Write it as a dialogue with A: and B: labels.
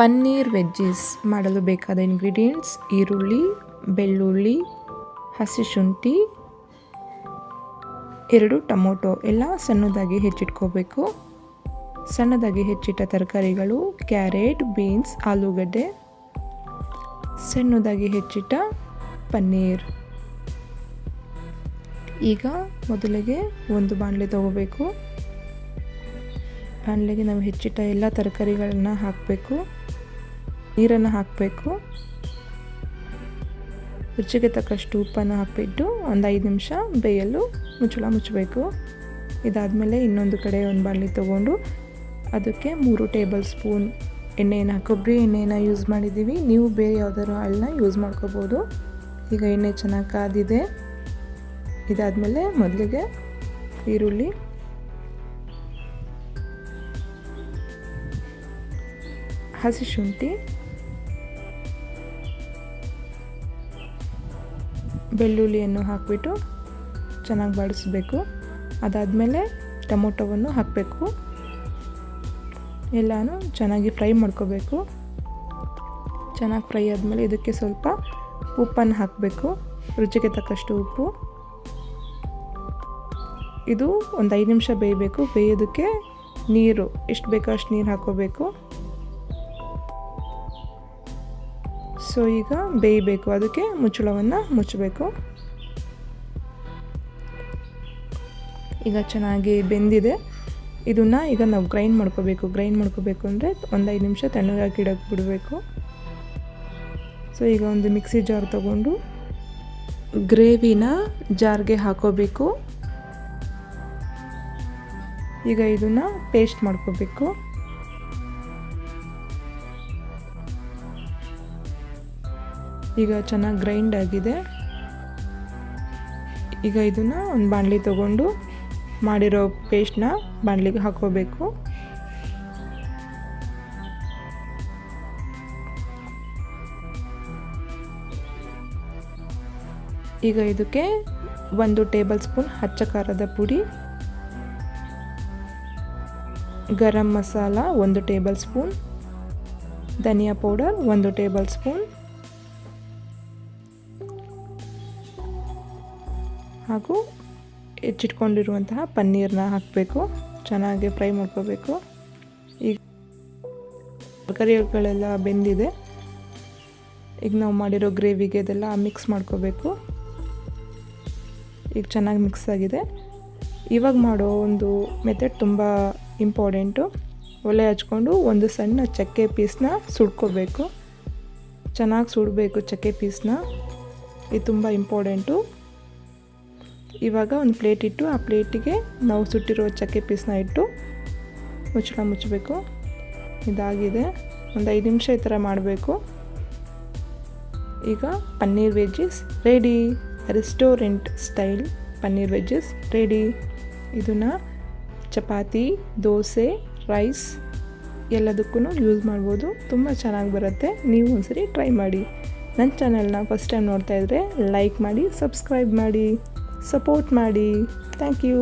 A: Paneer veggies ಮಾಡಲು ಬೇಕಾದ ingredients: ಈರುಳ್ಳಿ, ಬೆಳ್ಳುಳ್ಳಿ, ಹಸಿ ಶುಂಠಿ, 2 ಟೊಮೊಟೊ ಎಲ್ಲ ಸಣ್ಣದಾಗಿ ಹೆಚ್ಚಿಟ್ಕೋಬೇಕು. ಸಣ್ಣದಾಗಿ ಹೆಚ್ಚಿಟ್ಟ ತರಕಾರಿಗಳು: ಕ್ಯಾರೆಟ್, ಬೀನ್ಸ್, ಆಲೂಗಡ್ಡೆ, ಸಣ್ಣದಾಗಿ ಹೆಚ್ಚಿಟ್ಟ ಪನ್ನೀರ್. ಈಗ ಮೊದಲಿಗೆ ಒಂದು ಬಾಣಲೆ ತಗೋಬೇಕು. ಬಾಣಲೆಗೆ ನಾವು ಹೆಚ್ಚಿಟ್ಟ ಎಲ್ಲ ತರಕಾರಿಗಳನ್ನ ಹಾಕಬೇಕು. ನೀರನ್ನು ಹಾಕಬೇಕು. ರುಚಿಗೆ ತಕ್ಕಷ್ಟು ಉಪ್ಪನ್ನು ಹಾಕಿಬಿಟ್ಟು ಒಂದು 5 ನಿಮಿಷ ಬೇಯಲು ಮುಚ್ಚಳ ಮುಚ್ಚಬೇಕು. ಇದಾದಮೇಲೆ ಇನ್ನೊಂದು ಕಡೆ ಒಂದು ಬಾಣಲೆ ತೊಗೊಂಡು ಅದಕ್ಕೆ 3 ಟೇಬಲ್ ಸ್ಪೂನ್ ಕೊಬ್ಬರಿ ಎಣ್ಣೆಯನ್ನು ಯೂಸ್ ಮಾಡಿದ್ದೀವಿ. ನೀವು ಬೇರೆ ಯಾವುದಾದ್ರು ಆಯಿಲ್ನ ಯೂಸ್ ಮಾಡ್ಕೋಬೋದು. ಈಗ ಎಣ್ಣೆ ಚೆನ್ನಾಗಿ ಕಾದಿದೆ. ಇದಾದಮೇಲೆ ಮೊದಲಿಗೆ ಈರುಳ್ಳಿ, ಹಸಿ ಶುಂಠಿ, ಬೆಳ್ಳುಳ್ಳಿಯನ್ನು ಹಾಕಿಬಿಟ್ಟು ಚೆನ್ನಾಗಿ ಬಾಡಿಸಬೇಕು. ಅದಾದಮೇಲೆ ಟೊಮೊಟೊವನ್ನು ಹಾಕಬೇಕು. ಎಲ್ಲನೂ ಚೆನ್ನಾಗಿ ಫ್ರೈ ಮಾಡ್ಕೋಬೇಕು. ಚೆನ್ನಾಗಿ ಫ್ರೈ ಆದಮೇಲೆ ಇದಕ್ಕೆ ಸ್ವಲ್ಪ ಉಪ್ಪನ್ನು ಹಾಕಬೇಕು. ರುಚಿಗೆ ತಕ್ಕಷ್ಟು ಉಪ್ಪು. ಇದು ಒಂದು 5 ನಿಮಿಷ ಬೇಯಬೇಕು. ಬೇಯೋದಕ್ಕೆ ನೀರು ಎಷ್ಟು ಬೇಕೋ ಅಷ್ಟು ನೀರು ಹಾಕೋಬೇಕು. ಸೊ ಈಗ ಬೇಯಬೇಕು, ಅದಕ್ಕೆ ಮುಚ್ಚಳವನ್ನು ಮುಚ್ಚಬೇಕು. ಈಗ ಚೆನ್ನಾಗಿ ಬೆಂದಿದೆ. ಇದನ್ನು ಈಗ ನಾವು ಗ್ರೈಂಡ್ ಮಾಡ್ಕೋಬೇಕು ಅಂದರೆ ಒಂದು 5 ನಿಮಿಷ ತಣ್ಣಗಾಗಿ ಇಡಕ್ಕೆ ಬಿಡಬೇಕು. ಸೊ ಈಗ ಒಂದು ಮಿಕ್ಸಿ ಜಾರ್ ತಗೊಂಡು ಗ್ರೇವಿನ ಜಾರ್ಗೆ ಹಾಕೋಬೇಕು. ಈಗ ಇದನ್ನು ಪೇಸ್ಟ್ ಮಾಡ್ಕೋಬೇಕು. ಈಗ ಚೆನ್ನಾಗಿ ಗ್ರೈಂಡ್ ಆಗಿದೆ. ಈಗ ಇದನ್ನು ಒಂದು ಬಾಣಲಿ ತಗೊಂಡು ಮಾಡಿರೋ ಪೇಸ್ಟ್ನ ಬಾಣಲಿಗೆ ಹಾಕೋಬೇಕು. ಈಗ ಇದಕ್ಕೆ 1 ಟೇಬಲ್ ಸ್ಪೂನ್ ಅಚ್ಚ ಖಾರದ ಪುಡಿ, ಗರಂ ಮಸಾಲ 1 ಟೇಬಲ್ ಸ್ಪೂನ್, ಧನಿಯಾ ಪೌಡರ್ 1 ಟೇಬಲ್ ಸ್ಪೂನ್ ಹಾಗೂ ಹೆಚ್ಚಿಟ್ಕೊಂಡಿರುವಂತಹ ಪನ್ನೀರನ್ನ ಹಾಕಬೇಕು. ಚೆನ್ನಾಗಿ ಫ್ರೈ ಮಾಡ್ಕೋಬೇಕು. ಈಗ ತರಕಾರಿಗಳೆಲ್ಲ ಬೆಂದಿದೆ. ಈಗ ನಾವು ಮಾಡಿರೋ ಗ್ರೇವಿಗೆ ಇದೆಲ್ಲ ಮಿಕ್ಸ್ ಮಾಡ್ಕೋಬೇಕು. ಈಗ ಚೆನ್ನಾಗಿ ಮಿಕ್ಸ್ ಆಗಿದೆ. ಇವಾಗ ಮಾಡೋ ಒಂದು ಮೆಥಡ್ ತುಂಬ ಇಂಪಾರ್ಟೆಂಟು. ಒಲೆ ಹಚ್ಕೊಂಡು ಒಂದು ಸಣ್ಣ ಚಕ್ಕೆ ಪೀಸ್ನ ಸುಡ್ಕೋಬೇಕು. ಚೆನ್ನಾಗಿ ಸುಡಬೇಕು ಚಕ್ಕೆ ಪೀಸ್ನ. ಇದು ತುಂಬ ಇಂಪಾರ್ಟೆಂಟು. ಇವಾಗ ಒಂದು ಪ್ಲೇಟ್ ಇಟ್ಟು ಆ ಪ್ಲೇಟಿಗೆ ನಾವು ಸುಟ್ಟಿರೋ ಚಕ್ಕೆ ಪೀಸ್ನ ಇಟ್ಟು ಮುಚ್ಚಳ ಮುಚ್ಚಬೇಕು. ಇದಾಗಿದೆ. ಒಂದು 5 ನಿಮಿಷ ಈ ಥರ ಮಾಡಬೇಕು. ಈಗ paneer veggies ready. Restaurant style paneer veggies ready. ಇದನ್ನು ಚಪಾತಿ, ದೋಸೆ, ರೈಸ್ ಎಲ್ಲದಕ್ಕೂ ಯೂಸ್ ಮಾಡ್ಬೋದು. ತುಂಬ ಚೆನ್ನಾಗಿ ಬರುತ್ತೆ. ನೀವು ಒಂದ್ಸರಿ ಟ್ರೈ ಮಾಡಿ. ನನ್ನ ಚಾನಲ್ನ ಫಸ್ಟ್ ಟೈಮ್ ನೋಡ್ತಾ ಇದ್ದರೆ ಲೈಕ್ ಮಾಡಿ, ಸಬ್ಸ್ಕ್ರೈಬ್ ಮಾಡಿ, ಸಪೋರ್ಟ್ ಮಾಡಿ. Thank you.